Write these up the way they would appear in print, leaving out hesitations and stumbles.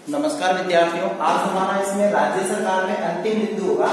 नमस्कार विद्यार्थियों, आज हमारा इसमें राज्य सरकार में अंतिम बिंदु होगा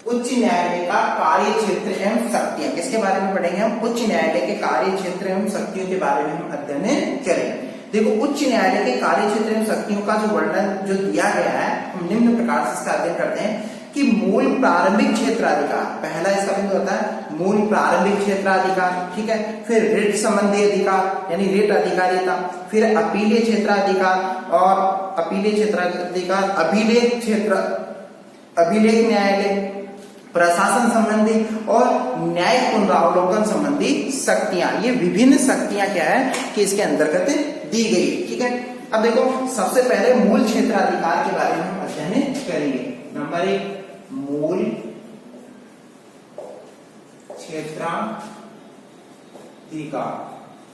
उच्च न्यायालय का कार्य क्षेत्र एवं शक्तियां। किसके बारे में पढ़ेंगे हम? उच्च न्यायालय के कार्य क्षेत्र एवं शक्तियों के बारे में हम अध्ययन करेंगे। देखो, उच्च न्यायालय के कार्य क्षेत्र एवं शक्तियों का जो वर्णन जो दिया गया है, हम निम्न प्रकार से इसका अध्ययन करते हैं कि मूल प्रारंभिक क्षेत्राधिकार, पहला इसका बिंदु होता है मूल प्रारंभिक क्षेत्राधिकार, ठीक है। फिर रिट संबंधी अधिकार यानी रिट अधिकारिता, फिर अपीलीय क्षेत्राधिकार और अपीलीय क्षेत्राधिकार, अभिलेख न्यायालय, प्रशासन संबंधी और न्याय पुनरावलोकन संबंधी शक्तियां। ये विभिन्न शक्तियां क्या है कि इसके अंतर्गत दी गई, ठीक है। अब देखो, सबसे पहले मूल क्षेत्राधिकार के बारे में हम अध्ययन करेंगे। नंबर 1, मूल क्षेत्राधिकार।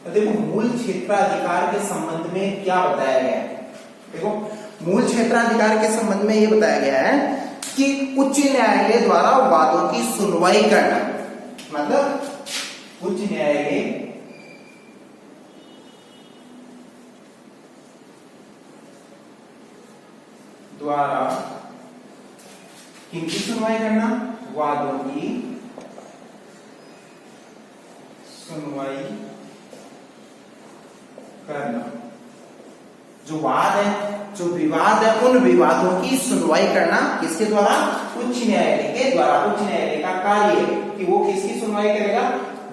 तो देखो, मूल क्षेत्राधिकार के संबंध में क्या बताया गया है? देखो, मूल क्षेत्राधिकार के संबंध में यह बताया गया है कि उच्च न्यायालय द्वारा वादों की सुनवाई करना, मतलब उच्च न्यायालय द्वारा किनकी सुनवाई करना? वादों की सुनवाई करना। जो वाद है, जो विवाद है, उन विवादों की सुनवाई करना किसके द्वारा? उच्च न्यायालय के द्वारा। उच्च न्यायालय का कार्य है कि वो किसकी सुनवाई करेगा?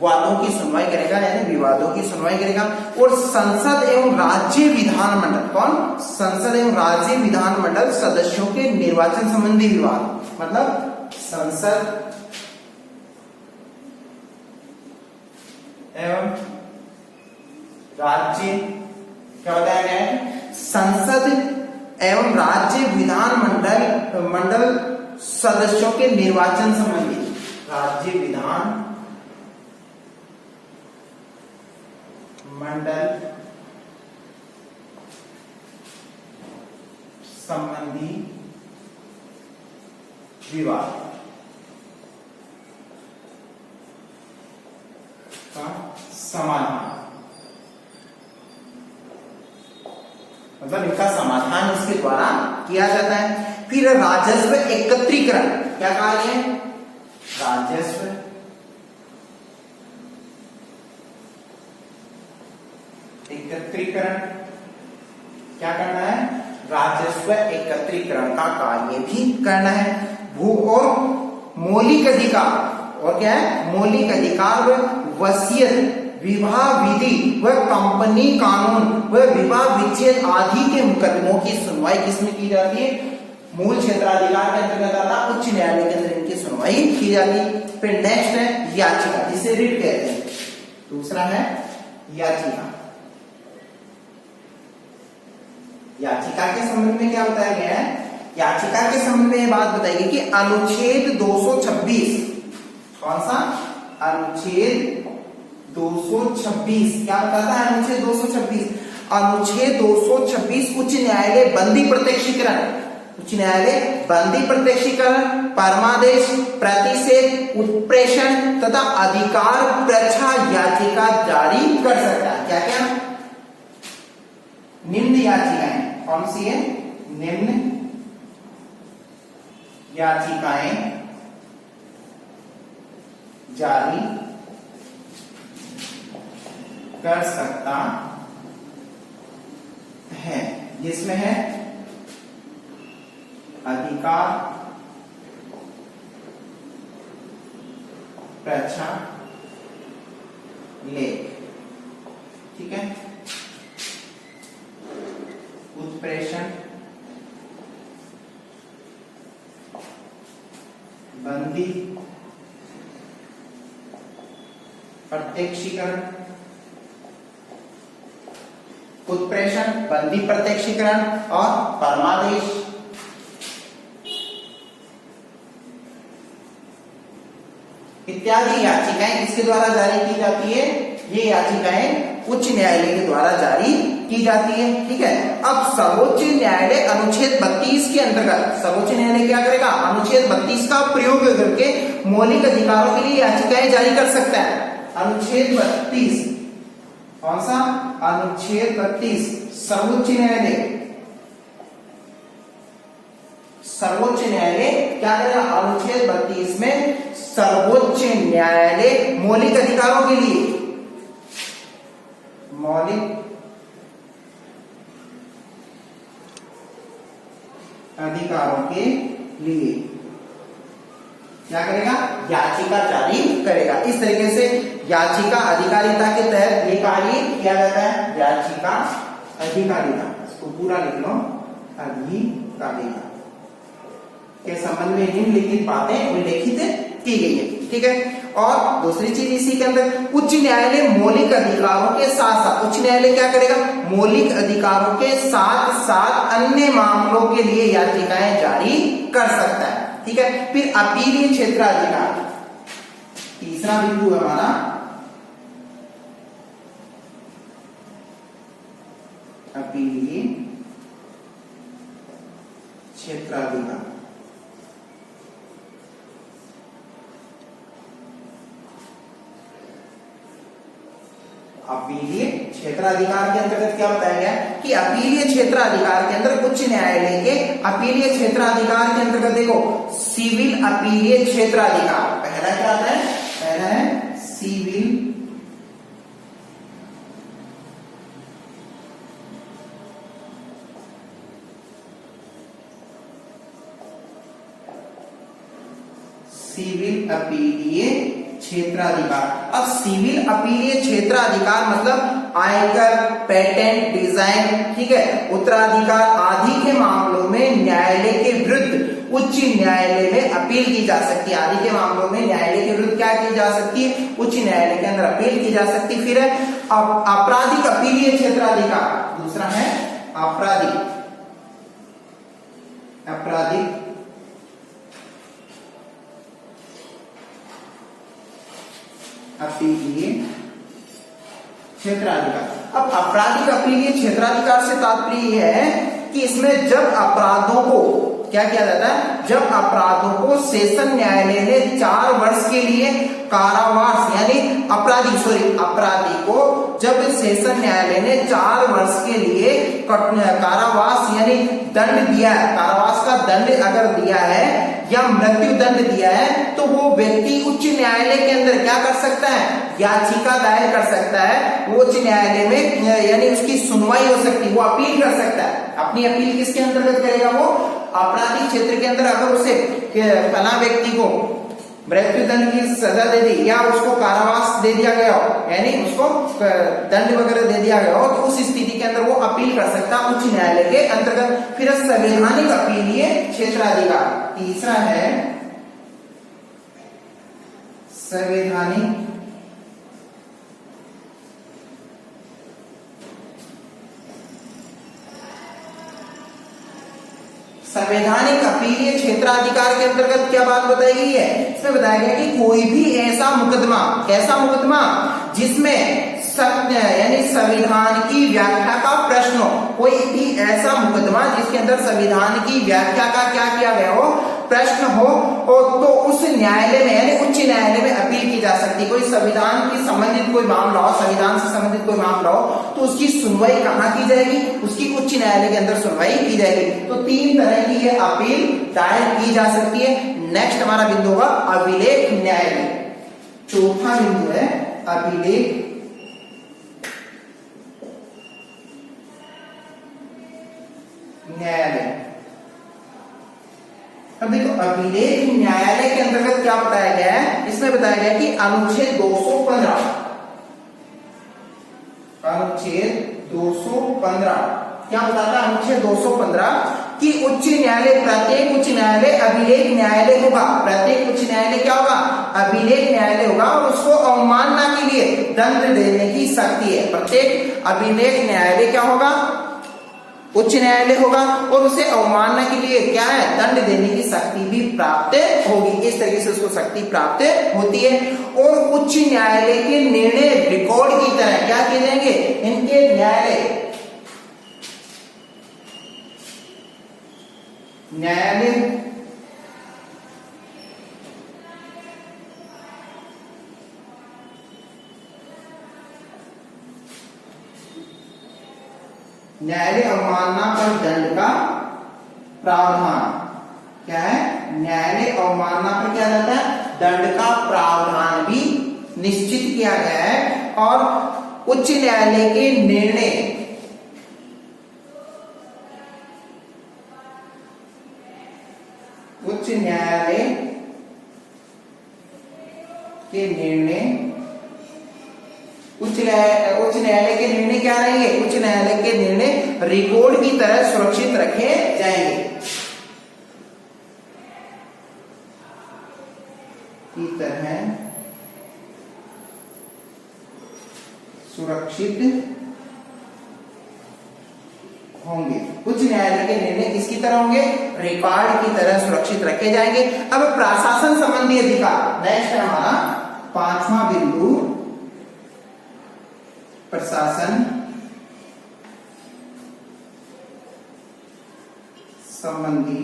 वादों की सुनवाई करेगा, यानी विवादों की सुनवाई करेगा। और संसद एवं राज्य विधानमंडल, कौन? संसद एवं राज्य विधानमंडल सदस्यों के निर्वाचन संबंधी विवाद, मतलब संसद एवं राज्य, क्या बताया गया है? संसद एवं राज्य विधानमंडल सदस्यों के निर्वाचन संबंधी, राज्य विधान मंडल संबंधी विवाद का समाधान, मतलब इनका समाधान इसके द्वारा किया जाता है। फिर राजस्व एकत्रीकरण, क्या कहा है? राजस्व एकत्रीकरण, क्या करना है? राजस्व एकत्रीकरण का कार्य भी करना है। भू और मौलिक अधिकार, और क्या है? मौलिक अधिकार व वसीयत, विवाह विधि व कंपनी कानून व विवाह विच्छेद आदि के मुकदमों की सुनवाई किसमें की जाती है? मूल क्षेत्राधिकार के अंतर्गत आता है, उच्च न्यायालय के अंदर इनकी सुनवाई की जाती है। फिर नेक्स्ट है याचिका, जिसे रिट कहते हैं। दूसरा है याचिका। याचिका के संबंध में क्या बताया गया है? याचिका के संबंध में यह बात बताई गई कि अनुच्छेद 226, कौन सा? अनुच्छेद 226 क्या बताता है? अनुच्छेद 226, अनुच्छेद 226 उच्च न्यायालय बंदी प्रत्यक्षीकरण, उच्च न्यायालय बंदी प्रत्यक्षीकरण, परमादेश, प्रतिषेध, उत्प्रेषण तथा अधिकार परीक्षा याचिका जारी कर सकता है। क्या क्या? निम्न याचिकाएं कौन सी है? निम्न याचिकाएं जारी कर सकता है, जिसमें है अधिकार परीक्षा लेख, ठीक है। उत्प्रेषण, बंदी प्रत्यक्षीकरण, उत्प्रेषण, बंदी प्रत्यक्षीकरण और परमादेश, इत्यादि याचिकाएं इसके द्वारा जारी की जाती है। ये याचिकाएं उच्च न्यायालय के द्वारा जारी की जाती है, ठीक है। अब सर्वोच्च न्यायालय अनुच्छेद 32 के अंतर्गत, सर्वोच्च न्यायालय क्या करेगा? अनुच्छेद 32 का प्रयोग करके मौलिक अधिकारों के लिए याचिकाएं जारी कर सकता है। अनुच्छेद 32, कौन सा? अनुच्छेद 32 सर्वोच्च न्यायालय सर्वोच्च न्यायालय क्या करेगा, अनुच्छेद 32 में सर्वोच्च न्यायालय मौलिक अधिकारों के लिए, मौलिक अधिकारों के लिए क्या करेगा, याचिका जारी करेगा। इस तरीके से याचिका अधिकारिता के तहत ये कार्य किया जाता है, याचिका अधिकारिता, इसको पूरा लिख लो, अधिकारिता के संबंध में निम्नलिखित बातें उल्लेखित की गई है। ठीक है। और दूसरी चीज इसी के अंदर, उच्च न्यायालय मौलिक अधिकारों के साथ साथ, उच्च न्यायालय क्या करेगा, मौलिक अधिकारों के साथ साथ अन्य मामलों के लिए याचिकाएं जारी कर सकता है। ठीक है। फिर अपीलीय क्षेत्राधिकार, तीसरा बिंदु है हमारा, अपीलीय क्षेत्राधिकार। अपीलीय क्षेत्राधिकार के अंतर्गत क्या बताया गया कि अपीलीय क्षेत्राधिकार के अंदर उच्च न्यायालय के अपीलीय क्षेत्राधिकार के अंतर्गत देखो, सिविल अपीलीय क्षेत्राधिकार, पहला क्या आता है, पहला है सिविल अपीलीय क्षेत्राधिकार। अब सिविल अपीलीय क्षेत्राधिकार मतलब आयकर, पेटेंट, डिजाइन, ठीक है, उत्तराधिकार आदि के मामलों में न्यायालय के विरुद्ध उच्च न्यायालय में अपील की जा सकती है। आदि के मामलों में न्यायालय के विरुद्ध क्या की जा सकती है, उच्च न्यायालय के अंदर अपील की जा सकती है। फिर है आपराधिक अपीलीय क्षेत्राधिकार, दूसरा है आपराधिक अपीलीय क्षेत्राधिकार। अब आपराधिक अपीलीय क्षेत्राधिकार से तात्पर्य यह है कि इसमें जब अपराधों को क्या किया जाता है, जब अपराधों को सेशन न्यायालय ने 4 वर्ष के लिए कारावास यानी अपराधी को जब सेशन न्यायालय ने 4 वर्ष के लिए कारावास यानी दंड दिया है, कारावास का दंड अगर दिया है या मृत्यु दंड दिया है, तो वो व्यक्ति उच्च न्यायालय के अंदर क्या कर सकता है, याचिका दायर कर सकता है। वो उच्च न्यायालय में यानी उसकी सुनवाई हो सकती है, वो अपील कर सकता है। अपनी अपील किसके अंतर्गत करेगा, वो आपराधिक क्षेत्र के अंदर अगर उसे फला व्यक्ति को मृत्यु दंड की सजा दे दी या उसको कारावास दे दिया गया हो, यानी उसको दंड वगैरह दे दिया गया हो, तो उस स्थिति के अंदर वो अपील कर सकता है उच्च न्यायालय के अंतर्गत। फिर संवैधानिक अपीलीय क्षेत्राधिकार, तीसरा है संवैधानिक अपीलीय क्षेत्राधिकार के अंतर्गत क्या बात बताई गई है, इसमें बताया गया कि कोई भी ऐसा मुकदमा, कैसा मुकदमा जिसमें सत्य यानी संविधान की व्याख्या का प्रश्न हो, कोई भी ऐसा मुकदमा जिसके अंदर संविधान की व्याख्या का क्या किया गया हो, प्रश्न हो, और तो उस न्यायालय में यानी उच्च न्यायालय में अपील की जा सकती है। कोई संविधान की संबंधित कोई मामला हो, संविधान से संबंधित कोई मामला हो, तो उसकी सुनवाई कहाँ की जाएगी, उसकी उच्च न्यायालय के अंदर सुनवाई की जाएगी। तो 3 तरह की ये अपील दायर की जा सकती है। नेक्स्ट हमारा बिंदु होगा अभिलेख न्यायालय, चौथा बिंदु है अभिलेख न्यायालय। अब देखो अभिलेख न्यायालय के अंतर्गत क्या बताया गया है, इसमें बताया गया कि अनुच्छेद 215 क्या बताता है, अनुच्छेद 215 कि उच्च न्यायालय, प्रत्येक उच्च न्यायालय अभिलेख न्यायालय होगा। प्रत्येक उच्च न्यायालय क्या होगा, अभिलेख न्यायालय होगा, और उसको अवमानना के लिए दंड देने की शक्ति है। प्रत्येक अभिलेख न्यायालय क्या होगा, उच्च न्यायालय होगा, और उसे अवमानना के लिए क्या है, दंड देने की शक्ति भी प्राप्त होगी। इस तरीके से उसको शक्ति प्राप्त होती है। और उच्च न्यायालय के निर्णय रिकॉर्ड की तरह क्या किए जाएंगे, इनके न्यायालय अवमानना पर दंड का प्रावधान क्या है, न्यायालय अवमानना पर क्या रहता है, दंड का प्रावधान भी निश्चित किया गया है। और उच्च न्यायालय के निर्णय उच्च न्यायालय के निर्णय क्या रहेंगे, उच्च न्यायालय के निर्णय रिकॉर्ड की तरह सुरक्षित रखे जाएंगे, की तरह सुरक्षित होंगे। उच्च न्यायालय के निर्णय किसकी तरह होंगे, रिकॉर्ड की तरह सुरक्षित रखे जाएंगे। अब प्रशासन संबंधी अधिकार, नेक्स्ट है हमारा 5वां बिंदु, प्रशासन संबंधी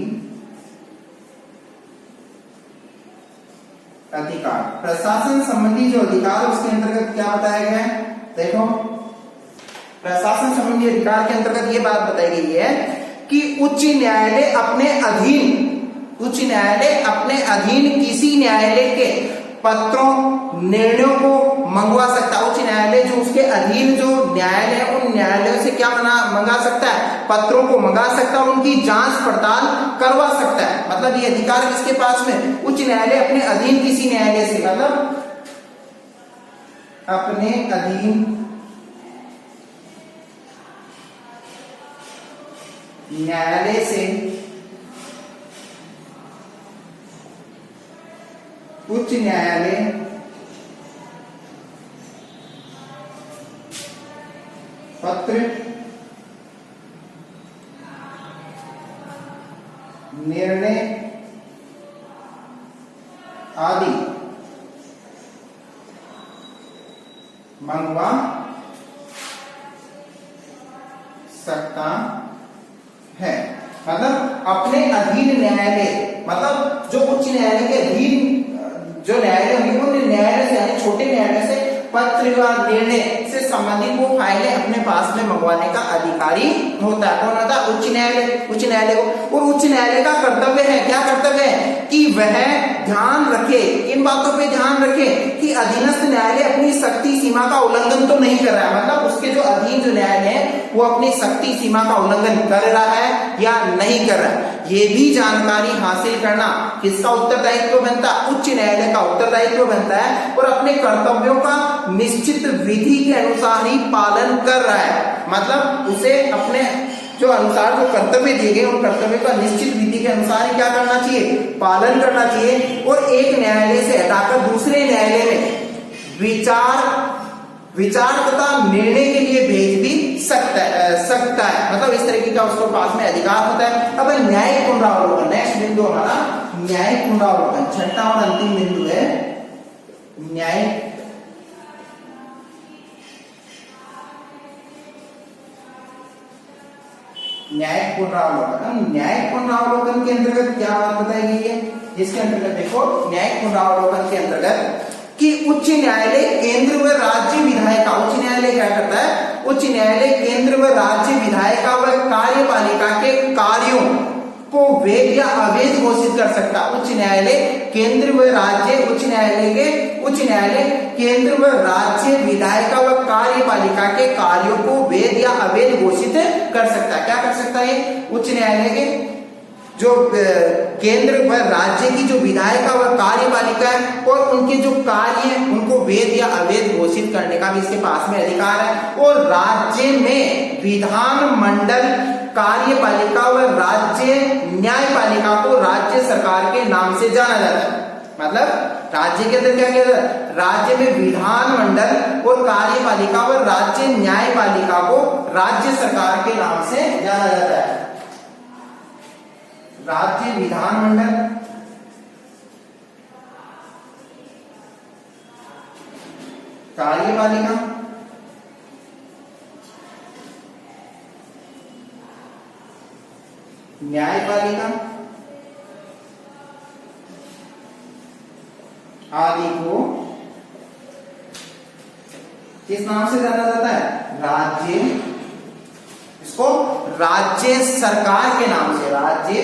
अधिकार। प्रशासन संबंधी जो अधिकार उसके अंतर्गत क्या बताया गया है, देखो प्रशासन संबंधी अधिकार के अंतर्गत ये बात बताई गई है कि उच्च न्यायालय अपने अधीन किसी न्यायालय के पत्रों निर्णयों को मंगवा सकता है। उच्च न्यायालय जो उसके अधीन जो न्यायालय है उन न्यायालयों से क्या मंगा सकता है, पत्रों को मंगा सकता है, उनकी जांच पड़ताल करवा सकता है। मतलब ये अधिकार किसके पास में, उच्च न्यायालय अपने अधीन किसी न्यायालय से, मतलब अपने अधीन न्यायालय से उच्च न्यायालय पत्र निर्णय आदि मंगवा सकता है। मतलब अपने अधीन न्यायालय, मतलब जो उच्च न्यायालय के अधीन जो न्यायालय होंगे उन न्यायालय से, यानी छोटे न्यायालय से पत्र या निर्णय से संबंधित वो फाइलें अपने पास में मंगवाने का अधिकारी होता है। कौन होता है, उच्च न्यायालय। उच्च न्यायालय को, और उच्च न्यायालय का कर्तव्य है, क्या कर्तव्य है कि वह ध्यान रखे, इन बातों पे ध्यान रखे कि अधीनस्थ न्यायालय अपनी शक्ति सीमा का उल्लंघन तो नहीं कर रहा है। मतलब उसके जो अधीन जो न्यायालय है वो अपनी शक्ति सीमा का उल्लंघन कर रहा है या नहीं कर रहा है, ये भी जानकारी हासिल करना किसका उत्तरदायित्व बनता है, उच्च न्यायालय का उत्तरदायित्व बनता है। और अपने कर्तव्यों का निश्चित विधि के अनुसार ही पालन कर रहा है। मतलब उसे अपने जो अनुसार जो कर्तव्य दिए गए उन कर्तव्यों का निश्चित विधि के अनुसार ही क्या करना चाहिए, पालन करना चाहिए। और एक न्यायालय से हटाकर दूसरे न्यायालय में विचार तथा निर्णय के लिए भेज भी सकता है। मतलब इस तरीके का उसको पास में अधिकार होता है। अब न्यायिक पुनरावलोकन, नेक्स्ट बिंदु हमारा न्यायिक पुनरावलोकन, छठा और अंतिम बिंदु है न्यायिक पुनरावलोकन। न्यायिक पुनरावलोकन के अंतर्गत क्या बात बताई गई है, इसके अंतर्गत देखो न्यायिक पुनरावलोकन के अंतर्गत कि उच्च न्यायालय केंद्र व राज्य विधायिका, उच्च न्यायालय क्या करता है, उच्च न्यायालय केंद्र व राज्य विधायिका व कार्यपालिका के कार्यों को वैध या अवैध घोषित कर सकता। उच्च न्यायालय केंद्र व राज्य, उच्च न्यायालय केंद्र व राज्य विधायिका व कार्यपालिका के कार्यों को वैध या अवैध घोषित कर सकता है। क्या कर सकता है, उच्च न्यायालय के जो केंद्र व राज्य की जो विधायिका व कार्यपालिका है और उनके जो कार्य हैं उनको वैध या अवैध घोषित करने का भी इसके पास में अधिकार है। और राज्य में विधान मंडल, कार्यपालिका व राज्य न्यायपालिका को राज्य सरकार के नाम से जाना जाता है। मतलब राज्य के अंदर क्या किया जाता है, राज्य में विधान मंडल और कार्यपालिका व राज्य न्यायपालिका को राज्य सरकार के नाम से जाना जाता है। राज्य विधानमंडल, कार्यपालिका, न्यायपालिका आदि को किस नाम से जाना जाता है, राज्य, इसको राज्य सरकार के नाम से, राज्य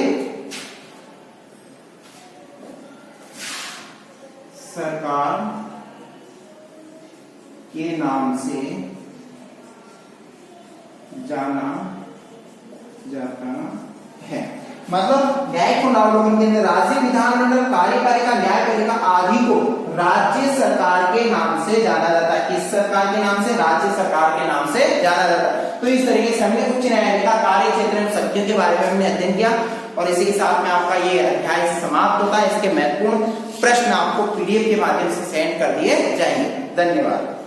सरकार के नाम से जाना जाता है। मतलब न्यायिक पुनरावलोकन के अंदर राज्य विधानमंडल कार्यपालिका न्यायपालिका आदि को राज्य सरकार के नाम से जाना जाता है। किस सरकार के नाम से? राज्य सरकार के नाम से जाना जाता है। तो इस तरीके से हमने उच्च न्यायालय का कार्य क्षेत्र एवं शक्तियों के बारे में हमने अध्ययन किया और इसी के साथ में आपका ये अध्याय समाप्त होता है। इसके महत्वपूर्ण प्रश्न आपको पीडीएफ के माध्यम से सेंड कर दिए जाएंगे। धन्यवाद।